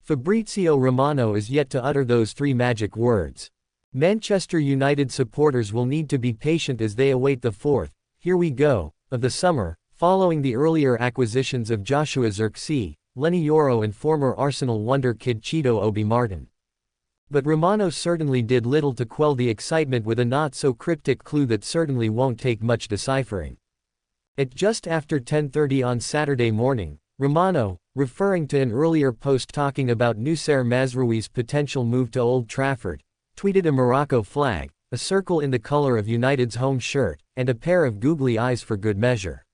Fabrizio Romano is yet to utter those three magic words. Manchester United supporters will need to be patient as they await the fourth, here we go, of the summer, following the earlier acquisitions of Joshua Zirkzee, Lenny Yoro and former Arsenal wonder kid Cheeto Obi Martin. But Romano certainly did little to quell the excitement with a not-so-cryptic clue that certainly won't take much deciphering. At just after 10:30 on Saturday morning, Romano, referring to an earlier post talking about Noussair Mazraoui's potential move to Old Trafford, tweeted a Morocco flag, a circle in the color of United's home shirt, and a pair of googly eyes for good measure.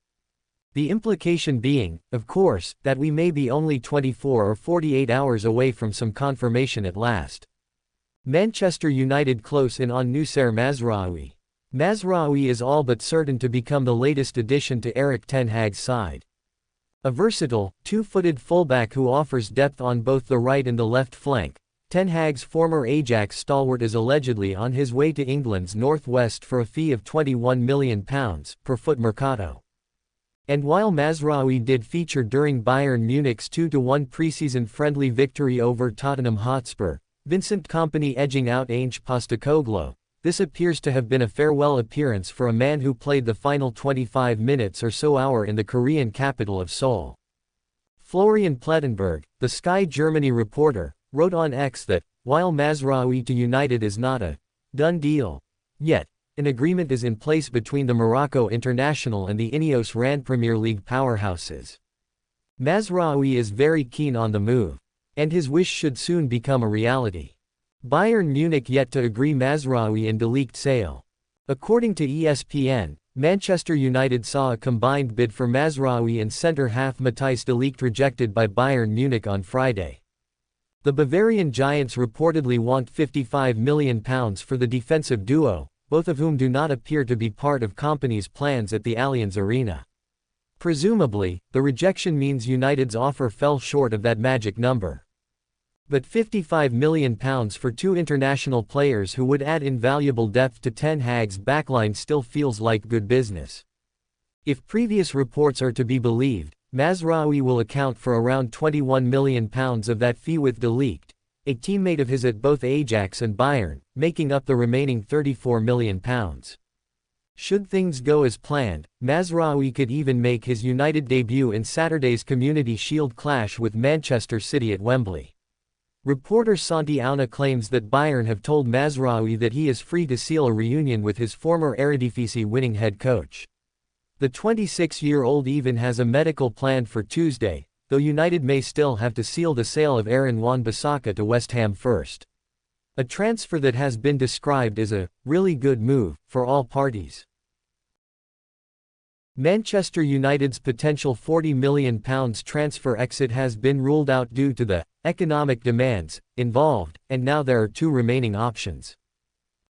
The implication being, of course, that we may be only 24 or 48 hours away from some confirmation at last. Manchester United close in on Noussair Mazraoui. Mazraoui is all but certain to become the latest addition to Erik ten Hag's side. A versatile, two-footed fullback who offers depth on both the right and the left flank, Ten Hag's former Ajax stalwart is allegedly on his way to England's northwest for a fee of £21 million, per Foot Mercato. And while Mazraoui did feature during Bayern Munich's 2-1 preseason friendly victory over Tottenham Hotspur, Vincent Kompany edging out Ange Postecoglou, this appears to have been a farewell appearance for a man who played the final 25 minutes or so hour in the Korean capital of Seoul. Florian Plettenberg, the Sky Germany reporter, wrote on X that, while Mazraoui to United is not a done deal yet, an agreement is in place between the Morocco international and the Ineos Rand Premier League powerhouses. Mazraoui is very keen on the move, and his wish should soon become a reality. Bayern Munich yet to agree Mazraoui in De Ligt sale. According to ESPN, Manchester United saw a combined bid for Mazraoui and centre-half Matthijs De Ligt rejected by Bayern Munich on Friday. The Bavarian giants reportedly want £55 million for the defensive duo, both of whom do not appear to be part of Kompany's plans at the Allianz Arena. Presumably, the rejection means United's offer fell short of that magic number. But £55 million for two international players who would add invaluable depth to Ten Hag's backline still feels like good business. If previous reports are to be believed, Mazraoui will account for around £21 million of that fee with De Ligt, a teammate of his at both Ajax and Bayern, making up the remaining £34 million. Should things go as planned, Mazraoui could even make his United debut in Saturday's Community Shield clash with Manchester City at Wembley. Reporter Santi Auna claims that Bayern have told Mazraoui that he is free to seal a reunion with his former Eredivisie winning head coach. The 26-year-old even has a medical plan for Tuesday, though United may still have to seal the sale of Aaron Wan-Bissaka to West Ham first. A transfer that has been described as a really good move for all parties. Manchester United's potential £40 million transfer exit has been ruled out due to the economic demands involved, and now there are two remaining options.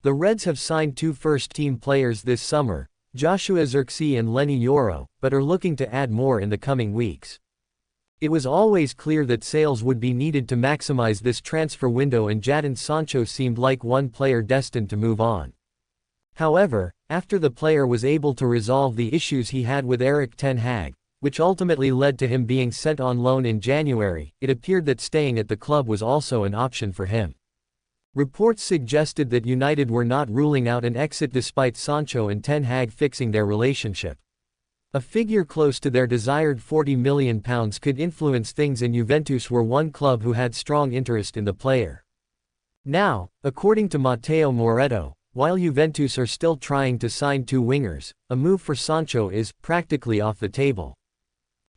The Reds have signed two first-team players this summer, Joshua Zirkzee and Lenny Yoro, but are looking to add more in the coming weeks. It was always clear that sales would be needed to maximize this transfer window, and Jadon Sancho seemed like one player destined to move on. However, after the player was able to resolve the issues he had with Erik ten Hag, which ultimately led to him being sent on loan in January, it appeared that staying at the club was also an option for him. Reports suggested that United were not ruling out an exit despite Sancho and Ten Hag fixing their relationship. A figure close to their desired £40 million could influence things, and Juventus were one club who had strong interest in the player. Now, according to Matteo Moretto, while Juventus are still trying to sign two wingers, a move for Sancho is practically off the table.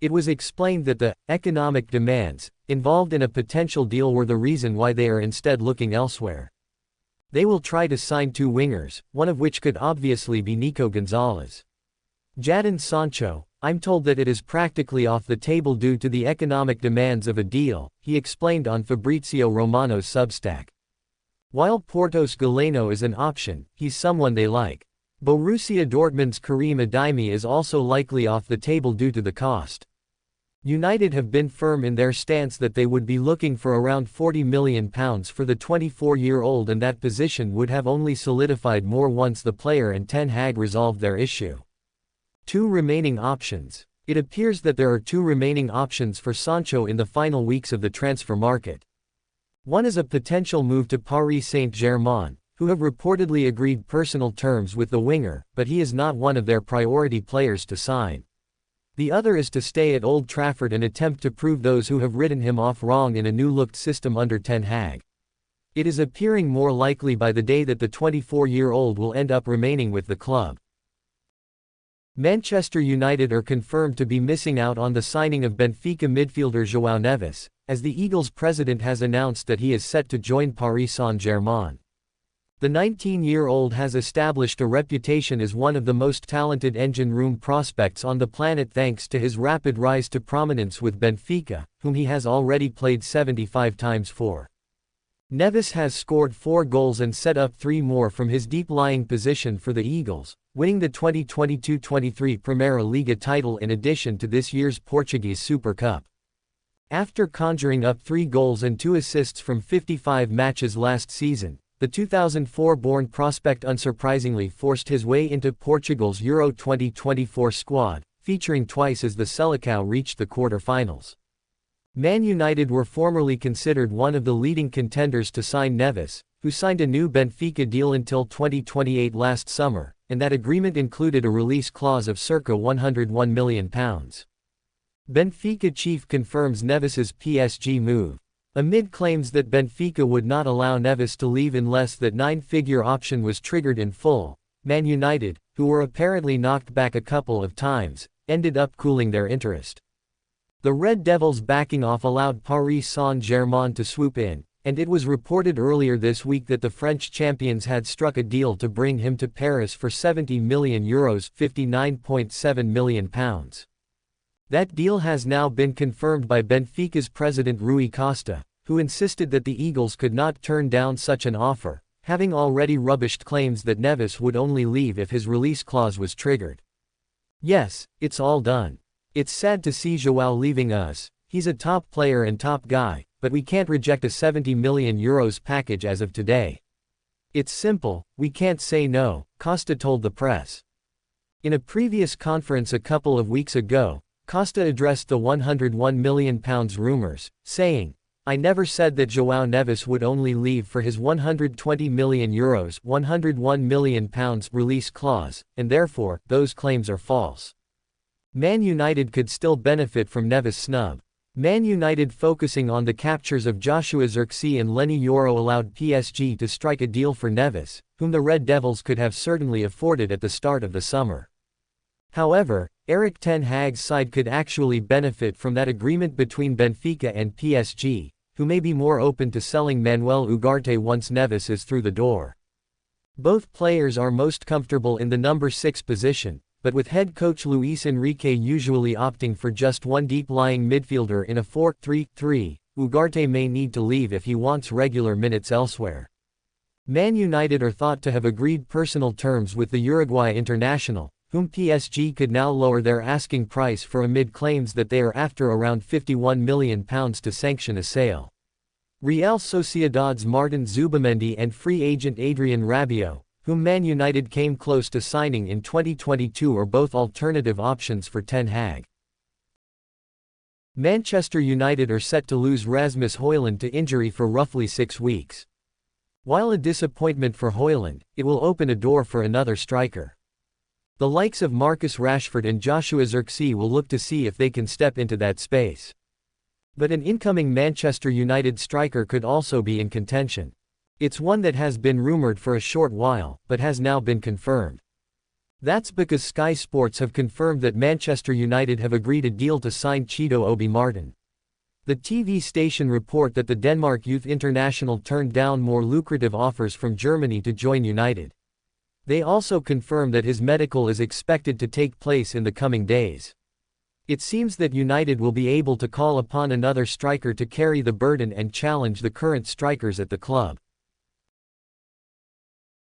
It was explained that the economic demands involved in a potential deal were the reason why they are instead looking elsewhere. They will try to sign two wingers, one of which could obviously be Nico Gonzalez. Jadon Sancho, I'm told that it is practically off the table due to the economic demands of a deal, he explained on Fabrizio Romano's Substack. While Porto's Galeno is an option, he's someone they like. Borussia Dortmund's Karim Adeyemi is also likely off the table due to the cost. United have been firm in their stance that they would be looking for around £40 million for the 24-year-old, and that position would have only solidified more once the player and Ten Hag resolved their issue. Two remaining options. It appears that there are two remaining options for Sancho in the final weeks of the transfer market. One is a potential move to Paris Saint-Germain, who have reportedly agreed personal terms with the winger, but he is not one of their priority players to sign. The other is to stay at Old Trafford and attempt to prove those who have written him off wrong in a new-looked system under Ten Hag. It is appearing more likely by the day that the 24-year-old will end up remaining with the club. Manchester United are confirmed to be missing out on the signing of Benfica midfielder João Neves, as the Eagles' president has announced that he is set to join Paris Saint-Germain. The 19-year-old has established a reputation as one of the most talented engine room prospects on the planet thanks to his rapid rise to prominence with Benfica, whom he has already played 75 times for. Neves has scored 4 goals and set up 3 more from his deep-lying position for the Eagles, winning the 2022-23 Primeira Liga title in addition to this year's Portuguese Super Cup. After conjuring up 3 goals and 2 assists from 55 matches last season, the 2004-born prospect unsurprisingly forced his way into Portugal's Euro 2024 squad, featuring twice as the Selecao reached the quarter-finals. Man United were formerly considered one of the leading contenders to sign Neves, who signed a new Benfica deal until 2028 last summer, and that agreement included a release clause of circa £101 million. Benfica chief confirms Neves's PSG move. Amid claims that Benfica would not allow Neves to leave unless that 9-figure option was triggered in full, Man United, who were apparently knocked back a couple of times, ended up cooling their interest. The Red Devils' backing off allowed Paris Saint-Germain to swoop in, and it was reported earlier this week that the French champions had struck a deal to bring him to Paris for €70 million, £59.7 million. That deal has now been confirmed by Benfica's president Rui Costa, who insisted that the Eagles could not turn down such an offer, having already rubbished claims that Neves would only leave if his release clause was triggered. Yes, it's all done. It's sad to see João leaving us, he's a top player and top guy, but we can't reject a €70 million package as of today. It's simple, we can't say no, Costa told the press. In a previous conference a couple of weeks ago, Costa addressed the £101 million rumors, saying, "I never said that João Neves would only leave for his €120 million, £101 million release clause, and therefore, those claims are false." Man United could still benefit from Neves' snub. Man United focusing on the captures of Joshua Zirkzee and Lenny Yoro allowed PSG to strike a deal for Neves, whom the Red Devils could have certainly afforded at the start of the summer. However, Erik ten Hag's side could actually benefit from that agreement between Benfica and PSG, who may be more open to selling Manuel Ugarte once Neves is through the door. Both players are most comfortable in the number 6 position, but with head coach Luis Enrique usually opting for just one deep-lying midfielder in a 4-3-3, Ugarte may need to leave if he wants regular minutes elsewhere. Man United are thought to have agreed personal terms with the Uruguay international, whom PSG could now lower their asking price for amid claims that they are after around £51 million to sanction a sale. Real Sociedad's Martin Zubimendi and free agent Adrien Rabiot, whom Man United came close to signing in 2022, are both alternative options for Ten Hag. Manchester United are set to lose Rasmus Højlund to injury for roughly 6 weeks. While a disappointment for Højlund, it will open a door for another striker. The likes of Marcus Rashford and Joshua Zirkzee will look to see if they can step into that space. But an incoming Manchester United striker could also be in contention. It's one that has been rumored for a short while, but has now been confirmed. That's because Sky Sports have confirmed that Manchester United have agreed a deal to sign Chido Obi Martin. The TV station report that the Denmark youth international turned down more lucrative offers from Germany to join United. They also confirm that his medical is expected to take place in the coming days. It seems that United will be able to call upon another striker to carry the burden and challenge the current strikers at the club.